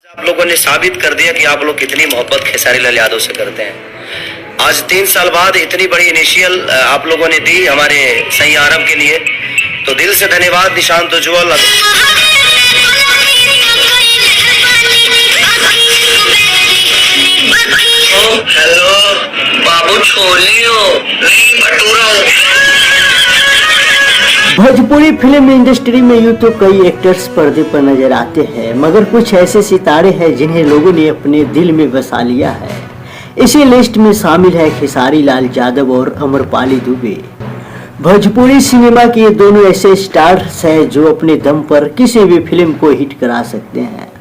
आप लोगों ने साबित कर दिया कि आप लोग कितनी मोहब्बत खेसारी लाल यादव से करते हैं। आज 3 साल बाद इतनी बड़ी इनिशियल आप लोगों ने दी हमारे सही आरंभ के लिए, तो दिल से धन्यवाद। निशांत उज्ज्वल हेलो बाबू, छोलियो नहीं भटूरा। भोजपुरी फिल्म इंडस्ट्री में यूं तो कई एक्टर्स पर्दे पर नजर आते हैं, मगर कुछ ऐसे सितारे हैं जिन्हें लोगों ने अपने दिल में बसा लिया है। इसी लिस्ट में शामिल है खेसारी लाल यादव और अमरपाली दुबे। भोजपुरी सिनेमा के ये दोनों ऐसे स्टार्स हैं जो अपने दम पर किसी भी फिल्म को हिट करा सकते हैं।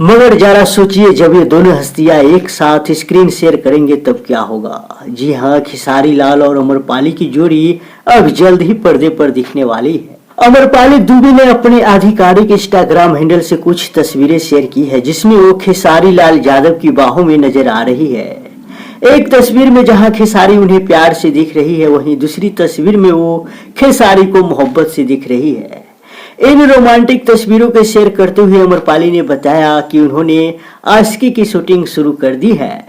मगर जरा सोचिए, जब ये दोनों हस्तियां एक साथ स्क्रीन शेयर करेंगे तब क्या होगा। जी हाँ, खेसारी लाल और अमरपाली की जोड़ी अब जल्द ही पर्दे पर दिखने वाली है। अमरपाली दुबे ने अपने आधिकारिक इंस्टाग्राम हैंडल से कुछ तस्वीरें शेयर की है, जिसमें वो खेसारी लाल यादव की बाहों में नजर आ रही है। एक तस्वीर में जहां खेसारी उन्हें प्यार से दिख रही है, वहीं दूसरी तस्वीर में वो खेसारी को मोहब्बत से दिख रही है। इन रोमांटिक तस्वीरों के शेयर करते हुए अमरपाली ने बताया कि उन्होंने आशिकी की शूटिंग शुरू कर दी है।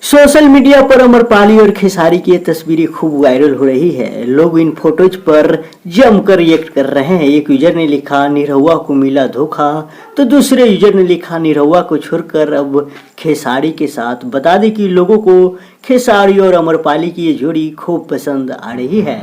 सोशल मीडिया पर अमरपाली और खेसारी की ये तस्वीरें खूब वायरल हो रही है। लोग इन फोटोज पर जमकर रिएक्ट कर रहे हैं। एक यूजर ने लिखा निरहुआ को मिला धोखा, तो दूसरे यूजर ने लिखा निरहुआ को छोड़कर अब खेसारी के साथ। बता दें कि लोगों को खेसारी और अमरपाली की ये जोड़ी खूब पसंद आ रही है।